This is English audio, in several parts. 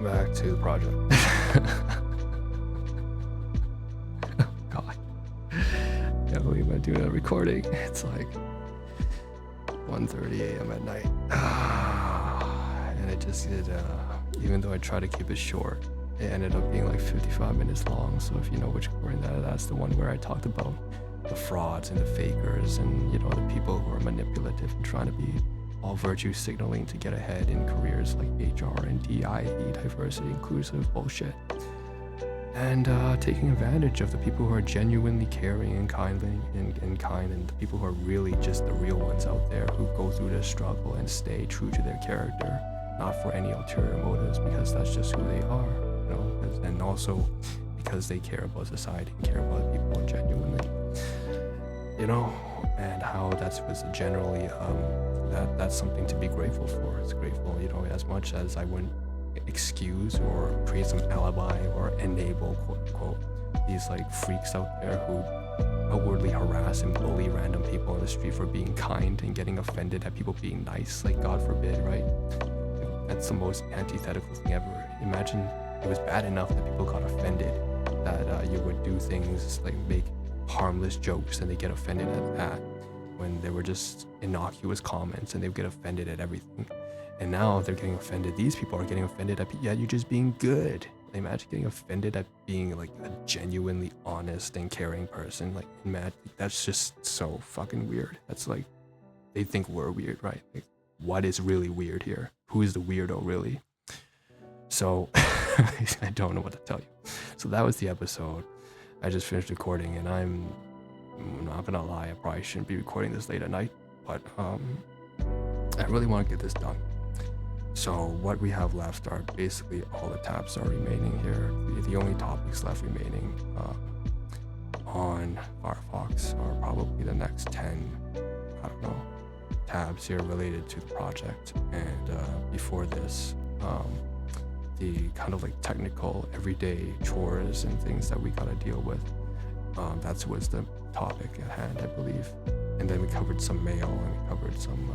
back to the project. God. Can't believe I do that recording. It's like 1:30 a.m. at night. And I just did, even though I tried to keep it short, it ended up being like 55 minutes long. So if you know which recording that's the one where I talked about the frauds and the fakers and, you know, the people who are manipulative and trying to be all virtue signaling to get ahead in careers like HR and DIE, diversity, inclusive bullshit. And taking advantage of the people who are genuinely caring and kind and the people who are really just the real ones out there who go through their struggle and stay true to their character, not for any ulterior motives, because that's just who they are, you know, and also because they care about society and care about people genuinely, you know, and how that was generally that's something to be grateful for. It's grateful, you know, as much as I wouldn't excuse or create some alibi or enable, quote unquote, these like freaks out there who outwardly harass and bully random people on the street for being kind and getting offended at people being nice, like God forbid, right? That's the most antithetical thing ever. Imagine it was bad enough that people got offended that you would do things like make harmless jokes and they get offended at that, when they were just innocuous comments and they would get offended at everything. And now they're getting offended. These people are getting offended at you just being good. Imagine getting offended at being like a genuinely honest and caring person. Like, imagine, that's just so fucking weird. That's like, they think we're weird, right? Like, what is really weird here? Who is the weirdo really? So I don't know what to tell you. So that was the episode. I just finished recording, and I'm not gonna lie, I probably shouldn't be recording this late at night, but I really want to get this done. So what we have left are basically all the tabs are remaining here. The only topics left remaining on Firefox are probably the next 10, I don't know, tabs here related to the project. And before this, the kind of like technical everyday chores and things that we gotta deal with. That was the topic at hand, I believe. And then we covered some mail and we covered some,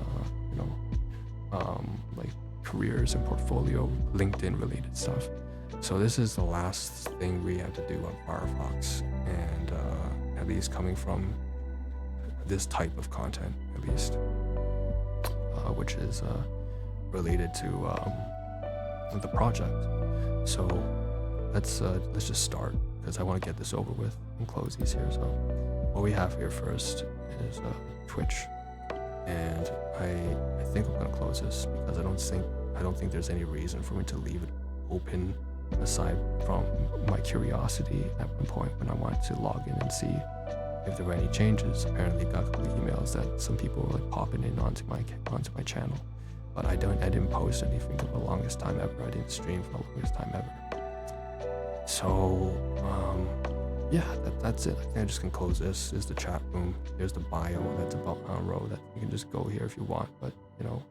you know, like careers and portfolio, LinkedIn related stuff. So this is the last thing we have to do on Firefox, and at least coming from this type of content, at least, which is related to the project. So let's just start, because I want to get this over with and close these here. So what we have here first is Twitch, and I think I'm gonna close this because I don't think there's any reason for me to leave it open, aside from my curiosity at one point when I wanted to log in and see if there were any changes. Apparently got a couple of emails that some people were like popping in onto my channel, but I didn't post anything for the longest time ever. I didn't stream for the longest time ever. So yeah, that's it. I think I just can close this. Is the chat room. There's the bio. That's about on row. That you can just go here if you want. But you know,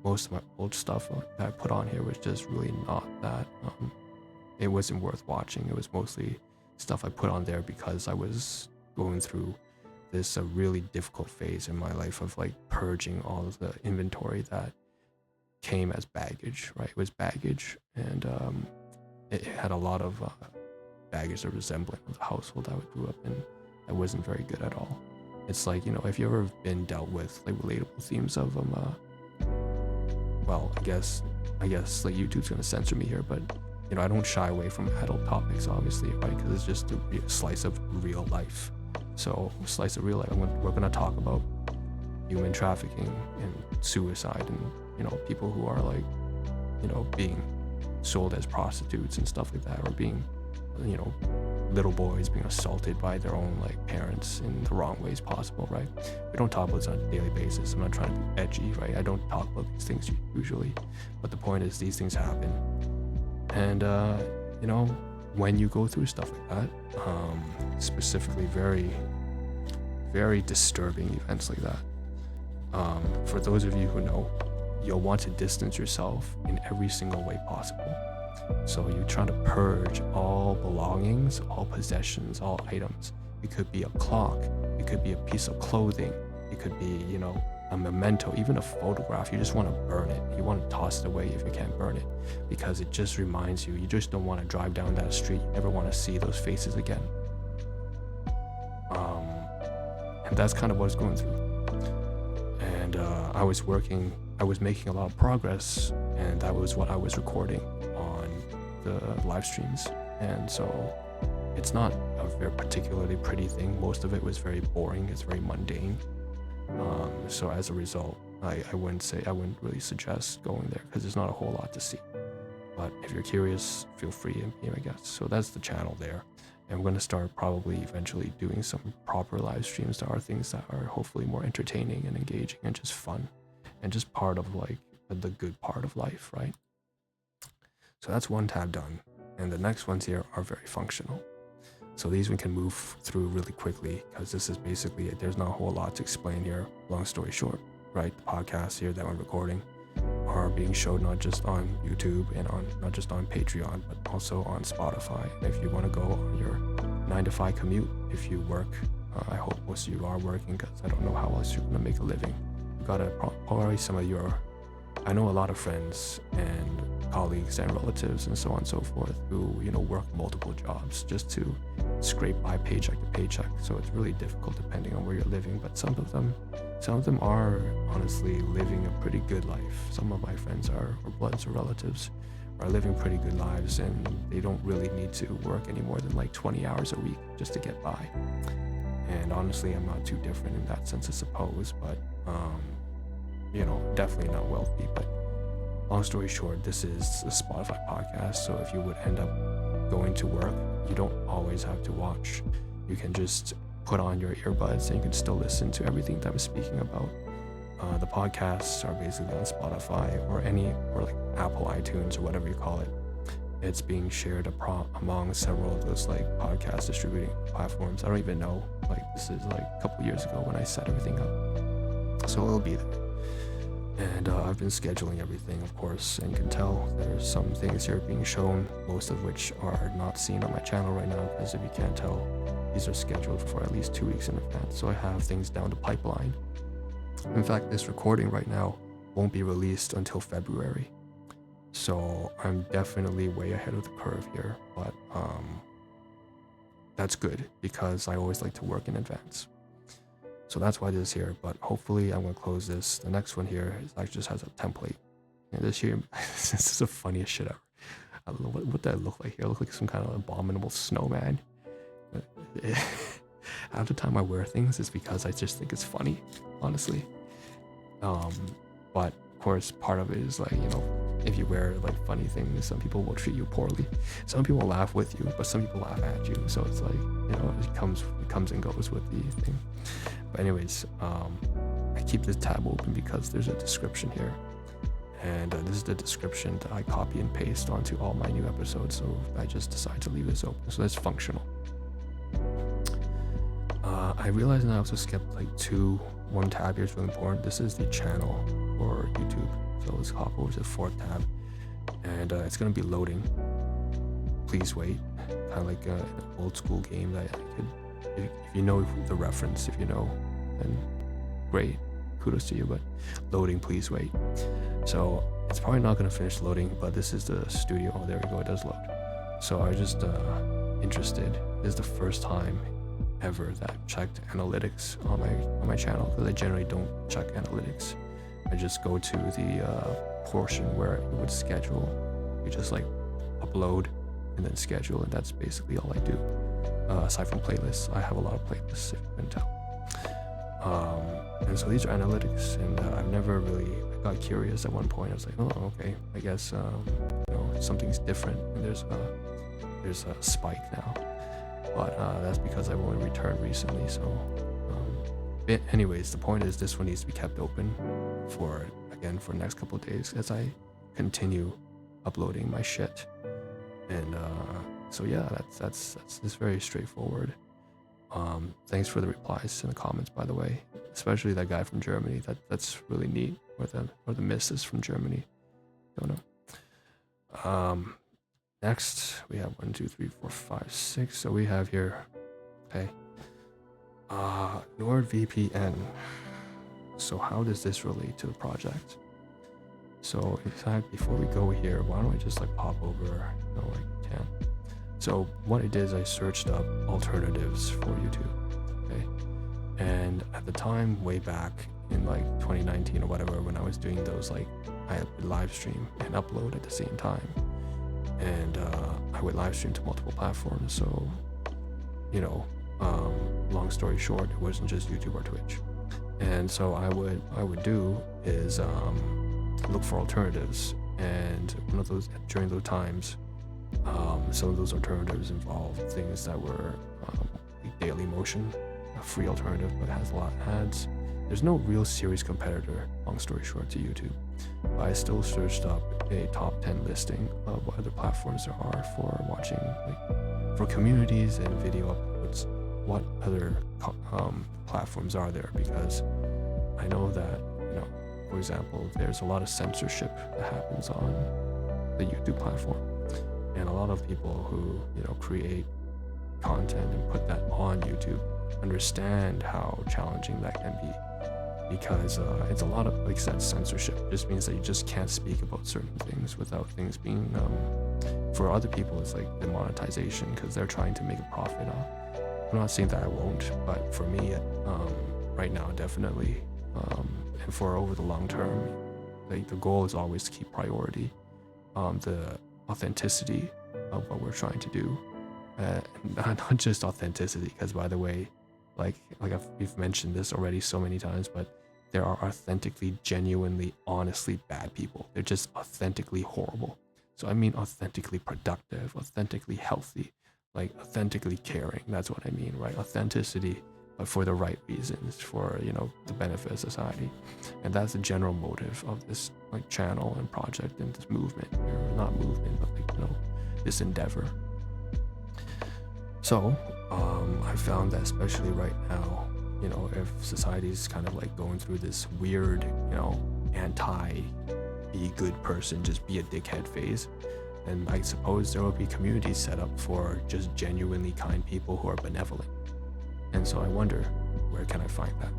most of my old stuff that I put on here was just really not that. It wasn't worth watching. It was mostly stuff I put on there because I was going through this really difficult phase in my life of like purging all of the inventory that came as baggage. Right? It was baggage, and it had a lot of baggage that resembled the household I grew up in that wasn't very good at all. It's like, you know, if you ever been dealt with like relatable themes of well, I guess like YouTube's gonna censor me here, but you know, I don't shy away from adult topics, obviously, right? Because it's just a slice of real life. So slice of real life, we're gonna talk about human trafficking and suicide, and you know, people who are like, you know, being sold as prostitutes and stuff like that, or being, you know, little boys being assaulted by their own like parents in the wrong ways possible, right? We don't talk about this on a daily basis. I'm not trying to be edgy, right? I don't talk about these things usually, but the point is these things happen, and you know, when you go through stuff like that, specifically very, very disturbing events like that, for those of you who know, you'll want to distance yourself in every single way possible. So you're trying to purge all belongings, all possessions, all items. It could be a clock, it could be a piece of clothing, it could be, you know, a memento, even a photograph, you just want to burn it. You want to toss it away if you can't burn it, because it just reminds you. You just don't want to drive down that street. You never want to see those faces again. And that's kind of what I was going through. And I was making a lot of progress, and that was what I was recording on the live streams. And so it's not a very particularly pretty thing. Most of it was very boring. It's very mundane. So as a result, I wouldn't really suggest going there, because there's not a whole lot to see. But if you're curious, feel free, I guess. So that's the channel there. And we're going to start probably eventually doing some proper live streams that are things that are hopefully more entertaining and engaging and just fun and just part of like the good part of life, right? So that's one tab done. And the next ones here are very functional. So these we can move through really quickly, because this is basically it. There's not a whole lot to explain here. Long story short, right? The podcasts here that I'm recording are being shown not just on YouTube and not just on Patreon, but also on Spotify. And if you want to go on your 9-to-5 commute, if you work, I hope most of you are working, because I don't know how else you're going to make a living. You got to probably I know a lot of friends and colleagues and relatives and so on and so forth who work multiple jobs just to scrape by paycheck to paycheck. So it's really difficult depending on where you're living, but some of them are honestly living a pretty good life. Some of my friends or bloods or relatives are living pretty good lives, and they don't really need to work any more than like 20 hours a week just to get by. And honestly, I'm not too different in that sense, I suppose, but definitely not wealthy. But long story short, this is a Spotify podcast, so if you would end up going to work, you don't always have to watch. You can just put on your earbuds and you can still listen to everything that I'm speaking about. The podcasts are basically on Spotify or like Apple iTunes or whatever you call it. It's being shared among several of those like podcast distributing platforms. I don't even know, like this is like a couple years ago when I set everything up. So it'll be there. And I've been scheduling everything, of course, and you can tell there's some things here being shown, most of which are not seen on my channel right now, because if you can't tell, these are scheduled for at least 2 weeks in advance. So I have things down the pipeline. In fact, this recording right now won't be released until February. So I'm definitely way ahead of the curve here, but that's good, because I always like to work in advance. So that's why this is here, but hopefully I'm going to close this. The next one here just has a template. And this here, this is the funniest shit ever. I don't know, what did I look like here? I look like some kind of abominable snowman. Half the time I wear things is because I just think it's funny, honestly. But of course, part of it is like, if you wear like funny things, some people will treat you poorly. Some people laugh with you, but some people laugh at you. So it's like, it comes and goes with the thing. But anyways, I keep this tab open because there's a description here. And this is the description that I copy and paste onto all my new episodes. So I just decided to leave this open. So that's functional. I realize now I also skipped like one tab here is really important. This is the channel for YouTube. So let's hop over to the 4th tab. And it's going to be loading. Please wait. Kind of like an old school game that I could, if you know the reference, if you know, then great. Kudos to you, but loading, please wait. So it's probably not going to finish loading, but this is the studio. Oh, there we go. It does load. So I was just interested. This is the first time ever that I've checked analytics on my channel, because I generally don't check analytics. I just go to the portion where it would schedule. You just like upload and then schedule, and that's basically all I do. Aside from playlists, I have a lot of playlists, if you can tell. And so these are analytics, and I've never really got curious at one point. I was like, oh, okay, I guess something's different, and there's a spike now. But that's because I've only returned recently. So anyways, the point is this one needs to be kept open for the next couple of days as I continue uploading my shit. And so yeah, that's very straightforward. Thanks for the replies in the comments, by the way, especially that guy from Germany. That's really neat. Or the missus from Germany. Don't know. Next we have 1, 2, 3, 4, 5, 6. So we have here, okay, NordVPN. so how does this relate to the project? So in fact, before we go here, why don't I just like pop over, like 10. So what I did is I searched up alternatives for YouTube, okay? And at the time, way back in like 2019 or whatever, when I was doing those, like I would live stream and upload at the same time. And I would live stream to multiple platforms. So, long story short, it wasn't just YouTube or Twitch. And so what I would do is look for alternatives. And one of those, during those times, some of those alternatives involved things that were like Daily Motion, a free alternative, but it has a lot of ads. There's no real serious competitor, long story short, to YouTube. But I still searched up a top 10 listing of what other platforms there are for watching, like for communities and video uploads, what other platforms are there, because I know that, for example, there's a lot of censorship that happens on the YouTube platform. And a lot of people who, create content and put that on YouTube understand how challenging that can be, because it's a lot of, like I said, censorship. It just means that you just can't speak about certain things without things being, for other people, it's like demonetization, because they're trying to make a profit off. I'm not saying that I won't, but for me, right now, definitely, and for over the long term, like the goal is always to keep priority the authenticity of what we're trying to do, not just authenticity, because by the way, we've mentioned this already so many times, but there are authentically, genuinely, honestly bad people. They're just authentically horrible. So I mean authentically productive, authentically healthy, like authentically caring. That's what I mean, right? Authenticity, but for the right reasons, for the benefit of society. And that's the general motive of this like channel and project and this movement, or not movement, but this endeavor. So I found that especially right now, if society's kind of like going through this weird, anti be a good person, just be a dickhead phase, then I suppose there will be communities set up for just genuinely kind people who are benevolent. And so I wonder, where can I find that?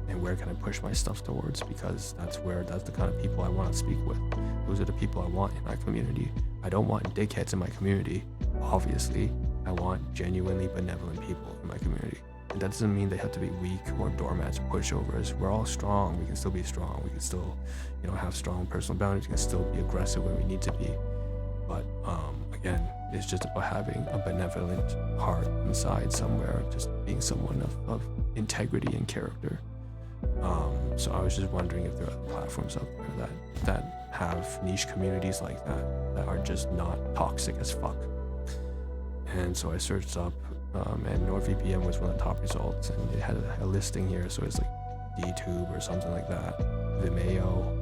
And where can I push my stuff towards? Because that's the kind of people I want to speak with. Those are the people I want in my community. I don't want dickheads in my community, obviously. I want genuinely benevolent people in my community. And that doesn't mean they have to be weak or doormats or pushovers. We're all strong. We can still be strong. We can still, have strong personal boundaries. We can still be aggressive when we need to be. But again, it's just about having a benevolent heart inside somewhere, just being someone of integrity and character. So I was just wondering if there are other platforms out there that have niche communities like that are just not toxic as fuck. And so I searched up, and NordVPN was one of the top results, and it had a listing here, so it's like DTube or something like that, Vimeo.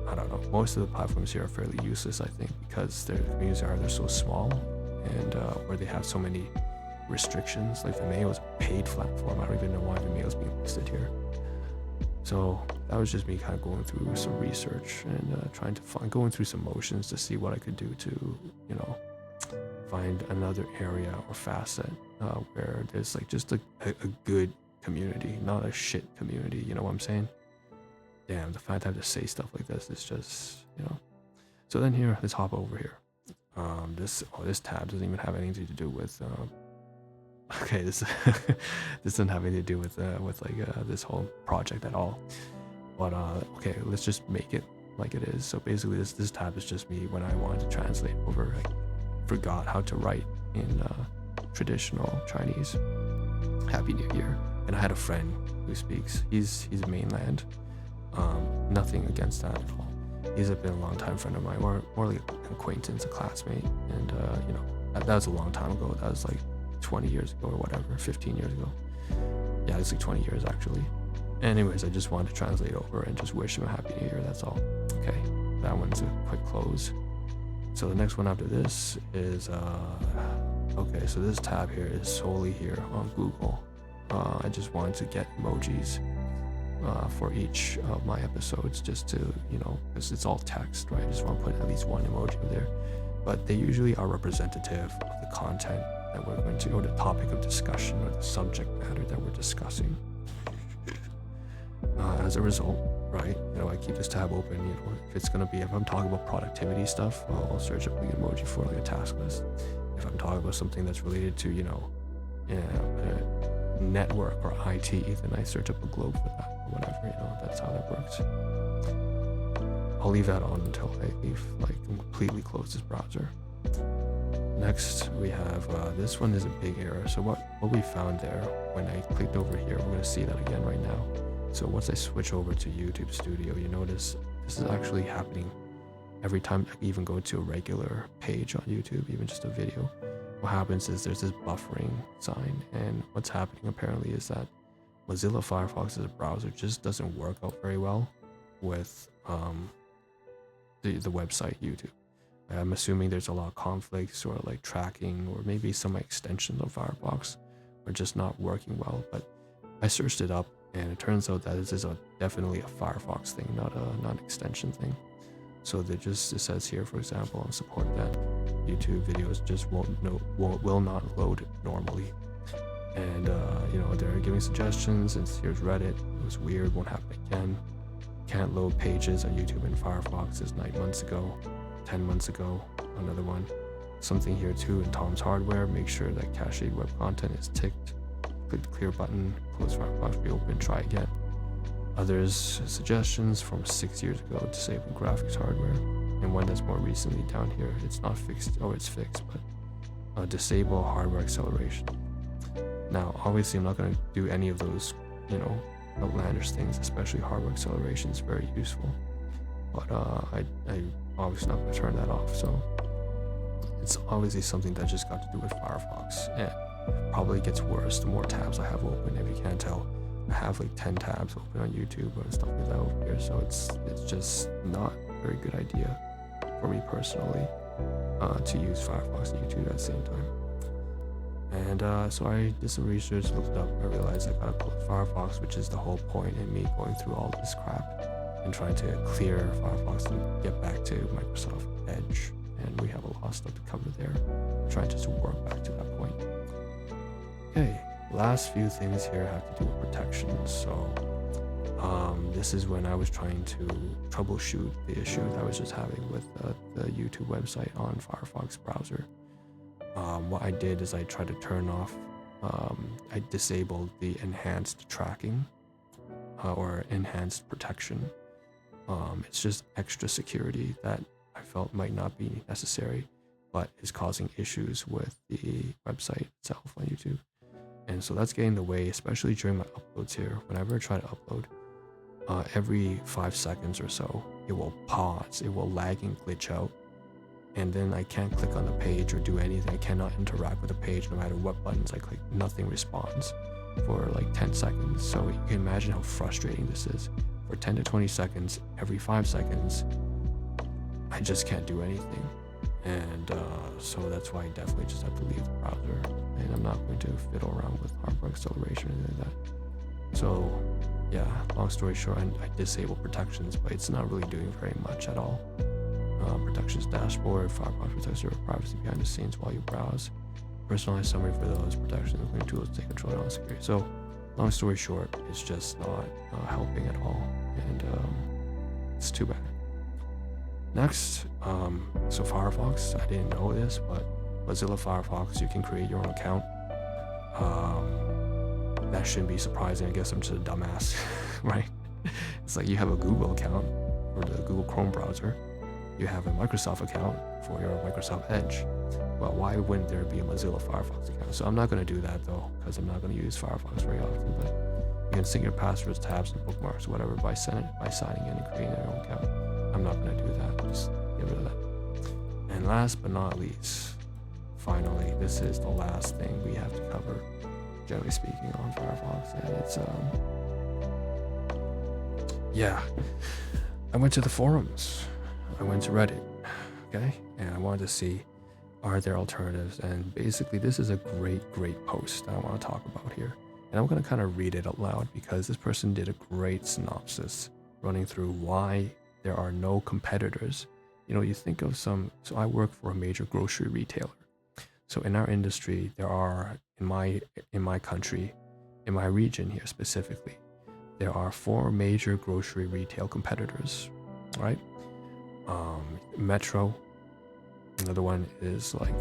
I don't know. Most of the platforms here are fairly useless, I think, because their communities they're so small, and where they have so many restrictions. Like Vimeo is a paid platform. I don't even know why Vimeo is being listed here. So that was just me kind of going through some research and going through some motions to see what I could do to, find another area or facet where there's like just a good community, not a shit community. You know what I'm saying? Damn, the fact I have to say stuff like this is just, So then here, let's hop over here. This tab doesn't even have anything to do with. Okay, this doesn't have anything to do with this whole project at all. But okay, let's just make it like it is. So basically, this tab is just me when I wanted to translate over. I forgot how to write in traditional Chinese. Happy New Year. And I had a friend who speaks. He's mainland. Nothing against that at all. He's been a long time friend of mine, or more like an acquaintance, a classmate. And that was a long time ago. That was like 20 years ago or whatever, 15 years ago. Yeah, it's like 20 years actually. Anyways, I just wanted to translate over and just wish him a happy New Year, that's all. Okay, that one's a quick close. So the next one after this is, okay, so this tab here is solely here on Google. I just wanted to get emojis for each of my episodes, just to, because it's all text, right? I just want to put at least one emoji there. But they usually are representative of the content that we're going to, or the topic of discussion, or the subject matter that we're discussing. As a result, right, I keep this tab open. If I'm talking about productivity stuff, I'll search up the emoji for like a task list. If I'm talking about something that's related to network or IT, then I search up a globe for that or whatever. That's how that works. I'll leave that on until I completely close this browser. Next, we have this one is a big error. So what we found there when I clicked over here, we're going to see that again right now. So once I switch over to YouTube Studio, you notice this is actually happening every time I even go to a regular page on YouTube, even just a video. What happens is there's this buffering sign, and what's happening apparently is that Mozilla Firefox as a browser just doesn't work out very well with the website YouTube. I'm assuming there's a lot of conflicts or like tracking or maybe some extensions of Firefox are just not working well. But I searched it up, and it turns out that this is definitely a Firefox thing, not an extension thing. So it says here, for example, on support that YouTube videos just will not load normally. And they're giving suggestions, and here's Reddit. It was weird, won't happen again. Can't load pages on YouTube and Firefox is 9 months ago, 10 months ago. Another one. Something here too in Tom's Hardware. Make sure that cached web content is ticked. Click the clear button, close Firefox, reopen, try again. Others suggestions from 6 years ago, disable graphics hardware. And one that's more recently down here, it's not fixed, it's fixed, but disable hardware acceleration. Now, obviously I'm not going to do any of those, outlandish things, especially hardware acceleration is very useful. But I obviously not going to turn that off, so it's obviously something that just got to do with Firefox. And probably gets worse the more tabs I have open. If you can't tell, I have like 10 tabs open on YouTube and stuff like that over here, so it's just not a very good idea for me personally to use Firefox and YouTube at the same time. And so I did some research, looked it up, and I realized I gotta close Firefox, which is the whole point in me going through all this crap and trying to clear Firefox and get back to Microsoft Edge. And we have a lot of stuff to cover there. I'm trying just to work back to that point. Okay, last few things here have to do with protections. So this is when I was trying to troubleshoot the issue that I was just having with the YouTube website on Firefox browser. What I did is I tried to turn off, I disabled the enhanced tracking or enhanced protection. It's just extra security that I felt might not be necessary, but is causing issues with the website itself on YouTube. And so that's getting in the way, especially during my uploads here. Whenever I try to upload, every 5 seconds or so, it will pause, it will lag and glitch out. And then I can't click on the page or do anything. I cannot interact with the page no matter what buttons I click. Nothing responds for like 10 seconds. So you can imagine how frustrating this is. For 10 to 20 seconds, every 5 seconds, I just can't do anything. And so that's why I definitely just have to leave the browser. And I'm not going to fiddle around with hardware acceleration or anything like that. So yeah, long story short, I disable protections, but it's not really doing very much at all. Protections dashboard, Firefox protects your privacy behind the scenes while you browse. Personalized summary for those protections, including tools to take control of security. So, long story short, it's just not helping at all, and it's too bad. Next, so Firefox, I didn't know this, but Mozilla Firefox, you can create your own account. That shouldn't be surprising. I guess I'm just a dumbass, right? It's like you have a Google account for the Google Chrome browser. You have a Microsoft account for your Microsoft Edge. Well, why wouldn't there be a Mozilla Firefox account? So I'm not going to do that though, because I'm not going to use Firefox very often. But you can sync your passwords, tabs, and bookmarks, whatever, by signing in and creating your own account. I'm not going to do that. Just get rid of that. And last but not least, finally, this is the last thing we have to cover, generally speaking, on Firefox, and it's I went to the forums. I went to Reddit, okay, and I wanted to see, are there alternatives? And basically, this is a great post that I want to talk about here. And I'm going to kind of read it out loud because this person did a great synopsis running through why there are no competitors. You think of so I work for a major grocery retailer. So in our industry, there are, in my country, in my region here specifically, there are 4 major grocery retail competitors, right? Metro, another one is like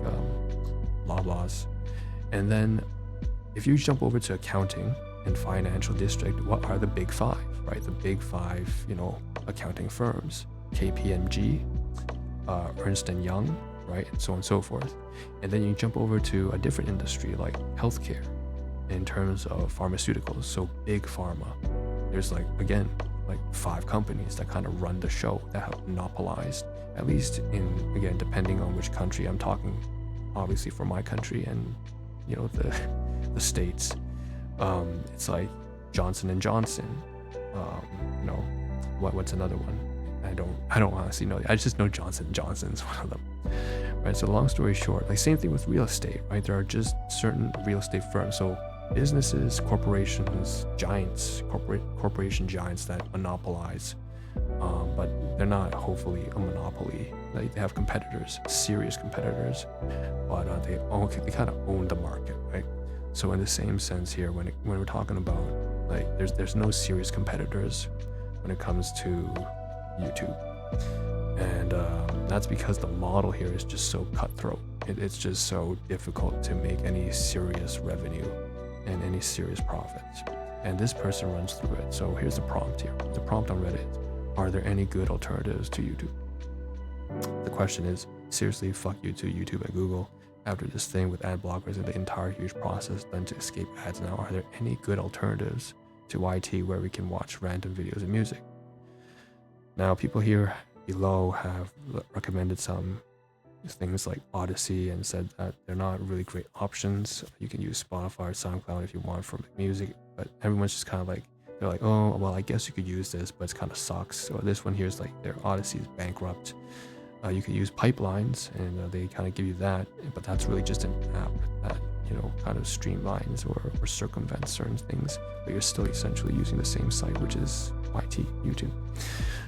Loblaws. And then if you jump over to accounting and financial district, what are the big 5, right? The big 5, accounting firms: KPMG, Ernst & Young, right? And so on and so forth. And then you jump over to a different industry like healthcare in terms of pharmaceuticals. So big pharma. There's like 5 companies that kind of run the show, that have monopolized, at least in, again, depending on which country I'm talking, obviously for my country and, the States. It's like Johnson & Johnson. What's another one? I don't honestly know. I just know Johnson & Johnson's one of them. Right, so long story short, like same thing with real estate, right? There are just certain real estate firms. So businesses, corporations, giants, corporation giants that monopolize, but they're not hopefully a monopoly. Like they have competitors, serious competitors, but they kind of own the market, right? So in the same sense here, when we're talking about like there's no serious competitors when it comes to YouTube, and that's because the model here is just so cutthroat. It's just so difficult to make any serious revenue and any serious profits. And this person runs through it. So here's the prompt here. The prompt on Reddit is, are there any good alternatives to YouTube? The question is, seriously, fuck you to YouTube and Google. After this thing with ad blockers and the entire huge process done to escape ads now, are there any good alternatives to YT where we can watch random videos and music? Now, people here below have recommended some things like Odyssey and said that they're not really great options. You can use Spotify or SoundCloud if you want for music, but everyone's just kind of like, they're like, oh, well, I guess you could use this, but it kind of sucks. So this one here is like their Odyssey is bankrupt. You could use pipelines, and they kind of give you that, but that's really just an app that kind of streamlines or circumvents certain things, but you're still essentially using the same site, which is YouTube.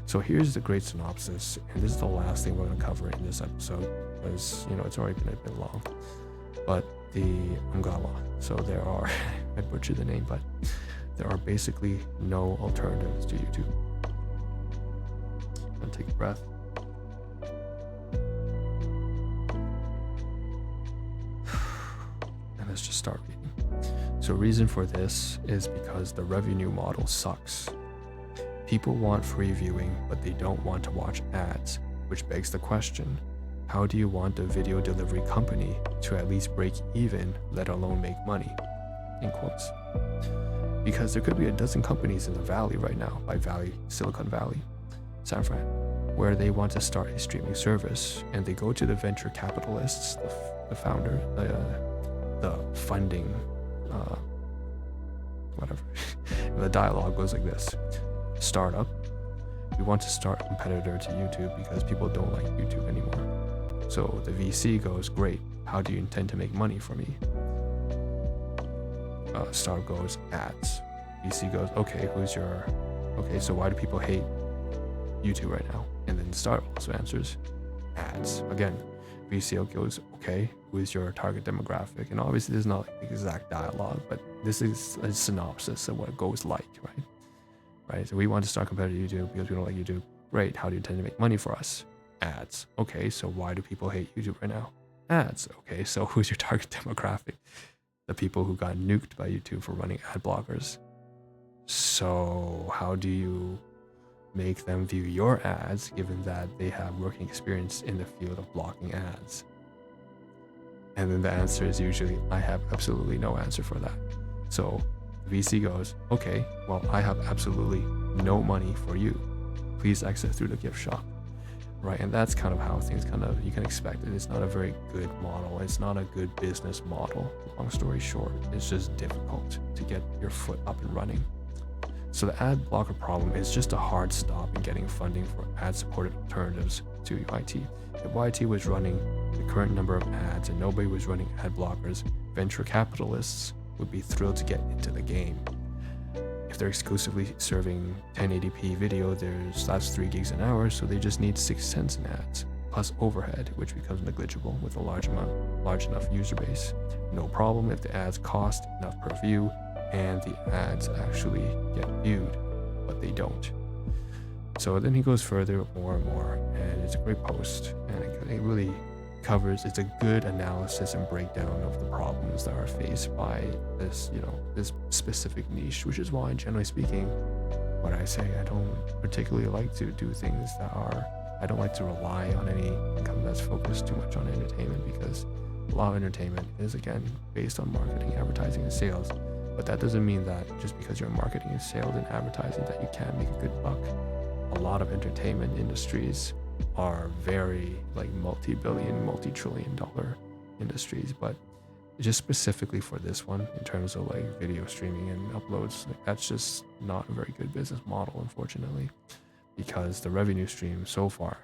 So here's the great synopsis, and this is the last thing we're going to cover in this episode, because it's already been a bit long. But the Ungawa, so there are I butchered the name, but there are basically no alternatives to YouTube. I'm gonna take a breath. And let's just start reading. So reason for this is because the revenue model sucks. People want free viewing, but they don't want to watch ads, which begs the question, how do you want a video delivery company to at least break even, let alone make money? In quotes. Because there could be a dozen companies in the Valley right now, by Valley, Silicon Valley, San Fran, where they want to start a streaming service, and they go to the venture capitalists, the founder, the funding, whatever. The dialogue goes like this. Startup, we want to start a competitor to YouTube because people don't like YouTube anymore. So the VC goes, great, how do you intend to make money for me? Startup goes, ads. VC goes, okay, so why do people hate YouTube right now? And then startup also answers, ads. Again, VC goes, okay, who is your target demographic? And obviously this is not like the exact dialogue, but this is a synopsis of what it goes like, right? Right, so we want to start competitive YouTube because we don't like YouTube. Great, how do you intend to make money for us? Ads. Okay, so why do people hate YouTube right now? Ads. Okay, so who's your target demographic? The people who got nuked by YouTube for running ad blockers. So how do you make them view your ads given that they have working experience in the field of blocking ads? And then the answer is usually, I have absolutely no answer for that. So VC goes, okay, well, I have absolutely no money for you. Please exit through the gift shop, right? And that's kind of how things you can expect it. It's not a very good model. It's not a good business model. Long story short, it's just difficult to get your foot up and running. So the ad blocker problem is just a hard stop in getting funding for ad-supported alternatives to YT. If YT was running the current number of ads and nobody was running ad blockers, venture capitalists would be thrilled to get into the game. If they're exclusively serving 1080p video, that's 3 gigs an hour, so they just need 6 cents in ads, plus overhead, which becomes negligible with a large enough user base. No problem if the ads cost enough per view, and the ads actually get viewed, but they don't. So then he goes further more and more, and it's a great post, and it really covers, it's a good analysis and breakdown of the problems that are faced by this, this specific niche, which is why, generally speaking, what I say, I don't particularly like to do things I don't like to rely on any income that's focused too much on entertainment, because a lot of entertainment is, again, based on marketing, advertising, and sales. But that doesn't mean that just because you're marketing and sales and advertising that you can't make a good buck. A lot of entertainment industries are very multi-billion, multi-trillion dollar industries, but just specifically for this one, in terms of video streaming and uploads, that's just not a very good business model, unfortunately, because the revenue stream so far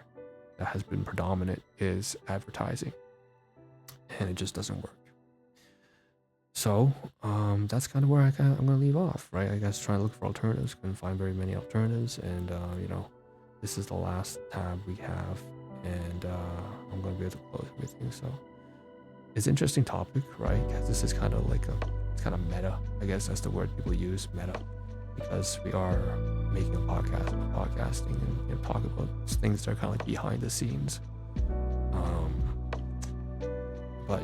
that has been predominant is advertising, and it just doesn't work. So that's kind of where I'm going to leave off, right? I guess trying to look for alternatives. Couldn't find very many alternatives, and this is the last tab we have, and I'm going to be able to close everything. So it's an interesting topic, right? Because this is kind of it's kind of meta. I guess that's the word people use, meta, because we are making a podcast about podcasting and talk about things that are kind of behind the scenes. But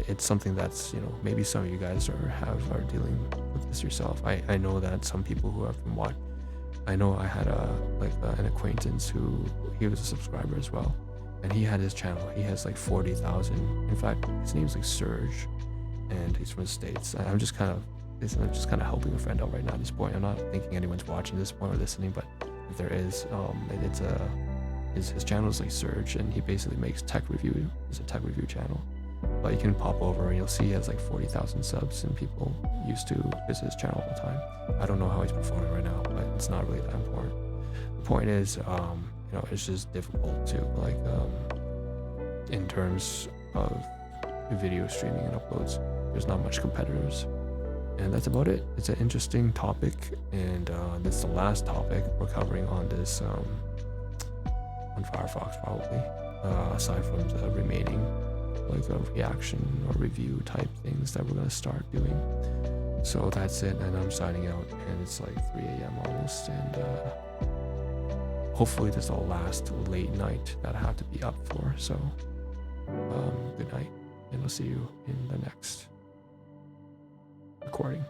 it's something that's maybe some of you guys are dealing with this yourself. I know that some people who have been watching. I know I had an acquaintance he was a subscriber as well, and he had his channel. He has 40,000. In fact, his name's Surge, and he's from the States. And I'm just kind of helping a friend out right now at this point. I'm not thinking anyone's watching this point or listening, but if there is, his channel is Surge, and he basically makes tech review. It's a tech review channel. But you can pop over and you'll see he has 40,000 subs, and people used to visit his channel all the time. I don't know how he's performing right now, but it's not really that important. The point is, it's just difficult to in terms of video streaming and uploads, there's not much competitors. And that's about it. It's an interesting topic, and this is the last topic we're covering on this on Firefox, probably, aside from the remaining a reaction or review type things that we're going to start doing. So that's it, and I'm signing out, and it's 3 a.m. almost, and hopefully this is the last late night that I have to be up for. So good night, and I'll see you in the next recording.